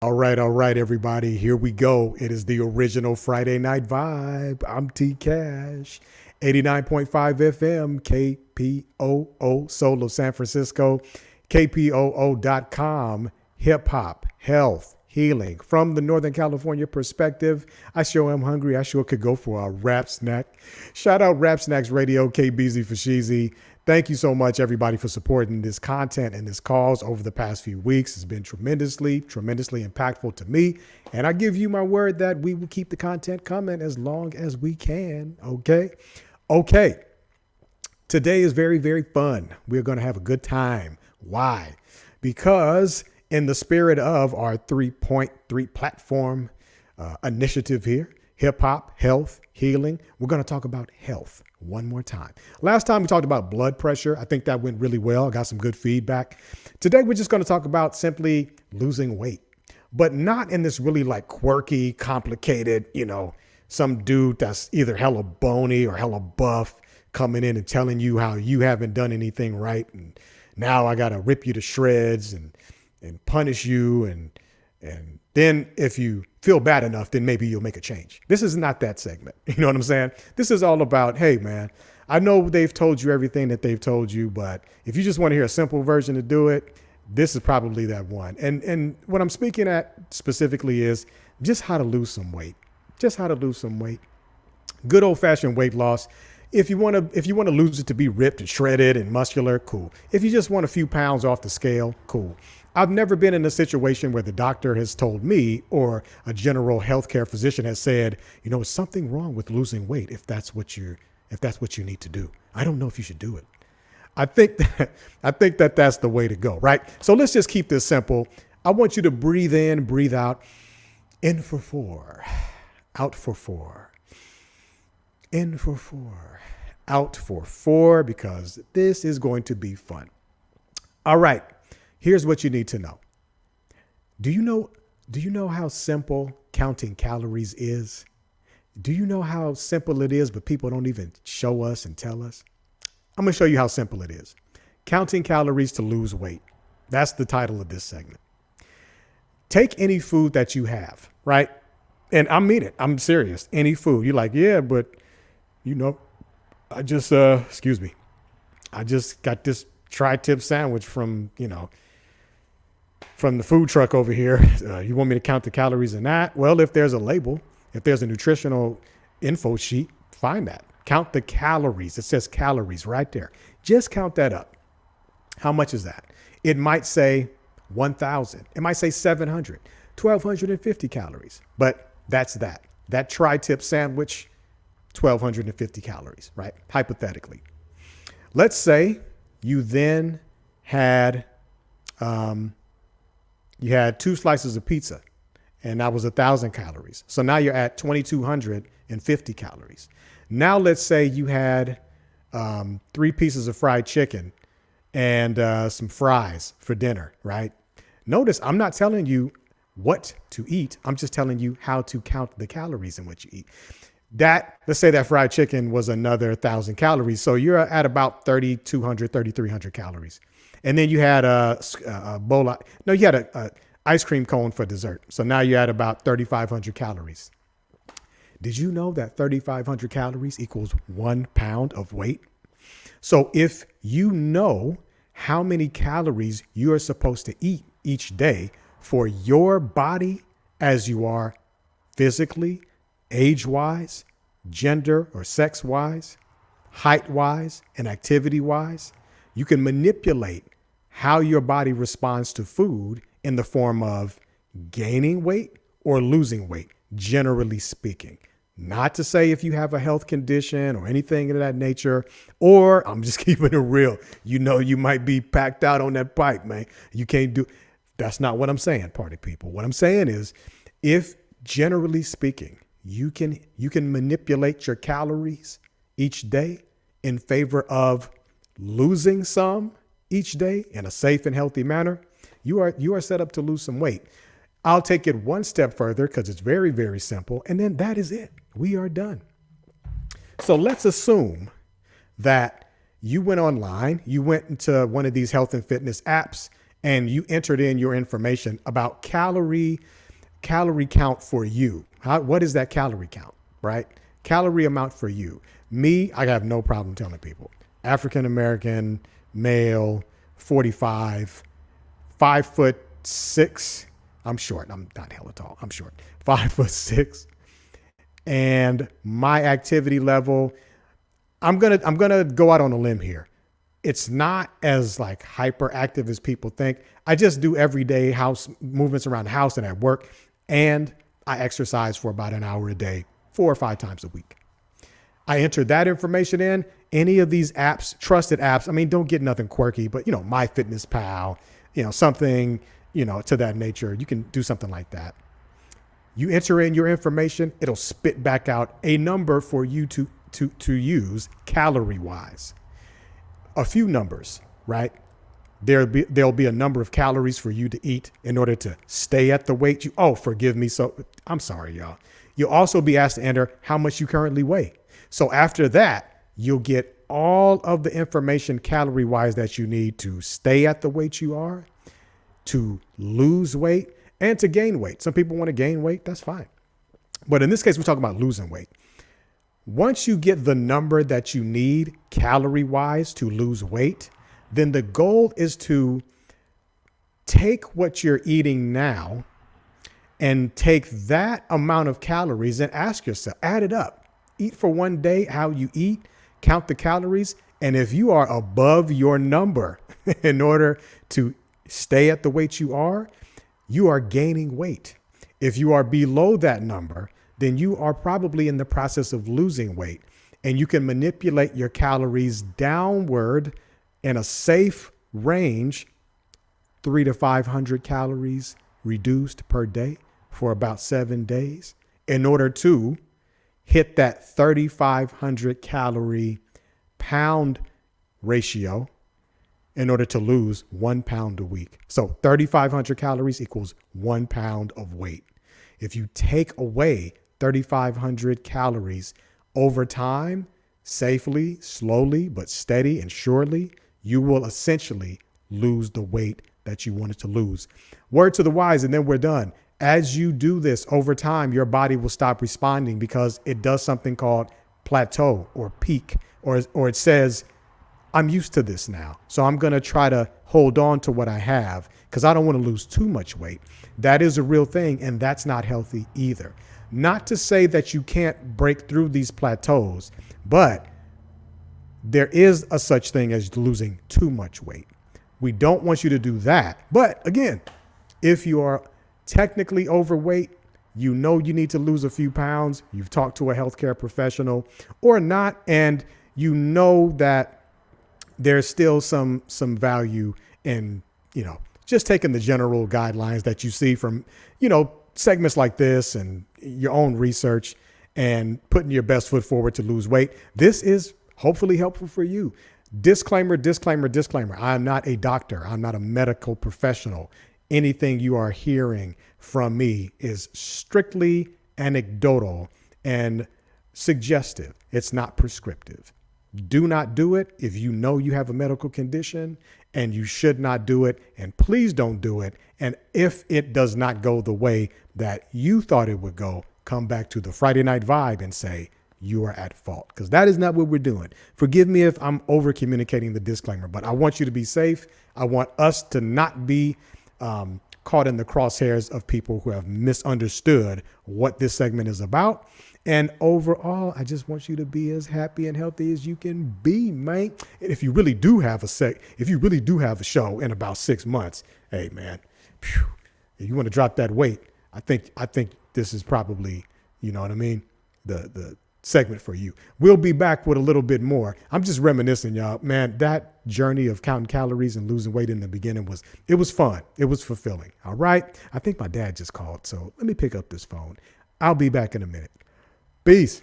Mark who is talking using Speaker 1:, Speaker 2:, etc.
Speaker 1: All right, everybody. Here we go. It is the original Friday Night Vibe. I'm T Cash, 89.5 FM, KPOO, Solo San Francisco, KPOO.com, hip hop, health, healing. From the Northern California perspective, I sure am hungry. I sure could go for a rap snack. Shout out Rap Snacks Radio, KBZ for Sheezy. Thank you so much, everybody, for supporting this content and this cause over the past few weeks. It's been tremendously impactful to me. And I give you my word that we will keep the content coming as long as we can. Okay. Today is very, very fun. We're going to have a good time. Why? Because in the spirit of our 3.3 platform initiative here, hip hop, health, healing, we're going to talk about health one more time. Last time we talked about blood pressure. I think that went really well. I got some good feedback. Today, we're just going to talk about simply losing weight, but not in this really like quirky, complicated, some dude that's either hella bony or hella buff coming in and telling you how you haven't done anything right. And now I got to rip you to shreds and punish you. And then if you feel bad enough, then maybe you'll make a change. This is not that segment. You know what I'm saying? This is all about, hey, man, I know they've told you everything that they've told you, but if you just want to hear a simple version to do it, this is probably that one. And what I'm speaking at specifically is just how to lose some weight. Just how to lose some weight. Good old fashioned weight loss. If you want to lose it to be ripped and shredded and muscular, cool. If you just want a few pounds off the scale, cool. I've never been in a situation where the doctor has told me or a general healthcare physician has said, it's something wrong with losing weight if that's what you need to do. I don't know if you should do it. I think that that's the way to go, right? So let's just keep this simple. I want you to breathe in, breathe out. In for 4, out for 4. In for 4, out for 4, because this is going to be fun. All right. Here's what you need to know. Do you know how simple counting calories is? Do you know how simple it is, but people don't even show us and tell us? I'm going to show you how simple it is. Counting calories to lose weight. That's the title of this segment. Take any food that you have, right? And I mean it. I'm serious. Any food. You're like, yeah, but I just, I just got this tri-tip sandwich from the food truck over here. You want me to count the calories in that? Well, if there's a label, if there's a nutritional info sheet, find that. Count the calories. It says calories right there. Just count that up. How much is that? It might say 1,000. It might say 700, 1,250 calories. But that's that. That tri-tip sandwich, 1,250 calories, right? Hypothetically. Let's say you then had you had 2 slices of pizza, and that was 1,000 calories. So now you're at 2,250 calories. Now let's say you had 3 pieces of fried chicken and some fries for dinner, right? Notice I'm not telling you what to eat. I'm just telling you how to count the calories in what you eat. Let's say that fried chicken was another 1,000 calories. So you're at about 3,200, 3,300 calories. And then you had a bowl of, no, you had a ice cream cone for dessert. So now you're at about 3,500 calories. Did you know that 3,500 calories equals 1 pound of weight? So if you know how many calories you are supposed to eat each day for your body as you are physically, age-wise, gender or sex-wise, height-wise, and activity-wise, you can manipulate how your body responds to food in the form of gaining weight or losing weight, generally speaking. Not to say if you have a health condition or anything of that nature, or I'm just keeping it real. You might be packed out on that pipe, man. You can't do, that's not what I'm saying, party people. What I'm saying is, if generally speaking, you can manipulate your calories each day in favor of losing some each day in a safe and healthy manner, you are set up to lose some weight. I'll take it one step further because it's very, very simple. And then that is it. We are done. So let's assume that you went online, you went into one of these health and fitness apps, and you entered in your information about calorie count for you. What is that calorie count, right? Calorie amount for you. Me, I have no problem telling people. African-American, male, 45, 5'6". I'm short. I'm not hella tall. I'm short. 5'6". And my activity level, I'm gonna go out on a limb here. It's not as like hyperactive as people think. I just do everyday house movements around the house and at work, and I exercise for about an hour a day, 4 or 5 times a week. I enter that information in. Any of these apps, trusted apps, I mean, don't get nothing quirky, but MyFitnessPal, something, to that nature. You can do something like that. You enter in your information, it'll spit back out a number for you to use calorie wise. A few numbers, right? There'll be a number of calories for you to eat in order to stay at the weight forgive me. So I'm sorry, y'all. You'll also be asked to enter how much you currently weigh. So after that, you'll get all of the information calorie wise that you need to stay at the weight you are, to lose weight, and to gain weight. Some people want to gain weight. That's fine. But in this case, we're talking about losing weight. Once you get the number that you need calorie wise to lose weight, then the goal is to take what you're eating now and take that amount of calories and ask yourself, add it up. Eat for one day how you eat, count the calories. And if you are above your number in order to stay at the weight you are gaining weight. If you are below that number, then you are probably in the process of losing weight, and you can manipulate your calories downward in a safe range, 300 to 500 calories reduced per day for about 7 days in order to hit that 3,500 calorie pound ratio in order to lose 1 pound a week. So 3,500 calories equals 1 pound of weight. If you take away 3,500 calories over time, safely, slowly, but steady and surely, you will essentially lose the weight that you wanted to lose. Word to the wise, and then we're done. As you do this over time, your body will stop responding because it does something called plateau or peak, or it says, I'm used to this now. So I'm going to try to hold on to what I have because I don't want to lose too much weight. That is a real thing, and that's not healthy either. Not to say that you can't break through these plateaus, but there is a such thing as losing too much weight. We don't want you to do that. But again, if you are technically overweight, you know you need to lose a few pounds, you've talked to a healthcare professional or not, and you know that there's still some value in, just taking the general guidelines that you see from, segments like this and your own research and putting your best foot forward to lose weight. This is hopefully helpful for you. Disclaimer, disclaimer, disclaimer. I'm not a doctor. I'm not a medical professional. Anything you are hearing from me is strictly anecdotal and suggestive. It's not prescriptive. Do not do it if you know you have a medical condition, and you should not do it. And please don't do it. And if it does not go the way that you thought it would go, come back to the Friday Night Vibe and say you are at fault, because that is not what we're doing. Forgive me if I'm over communicating the disclaimer, but I want you to be safe. I want us to not be caught in the crosshairs of people who have misunderstood what this segment is about. And overall, I just want you to be as happy and healthy as you can be, man. And if you really do have a show in about 6 months, hey man, if you want to drop that weight, I think this is probably, you know what I mean, the segment for you. We'll be back with a little bit more. I'm just reminiscing, y'all. Man, that journey of counting calories and losing weight in the beginning was fun. It was fulfilling. All right. I think my dad just called, so let me pick up this phone. I'll be back in a minute. Peace.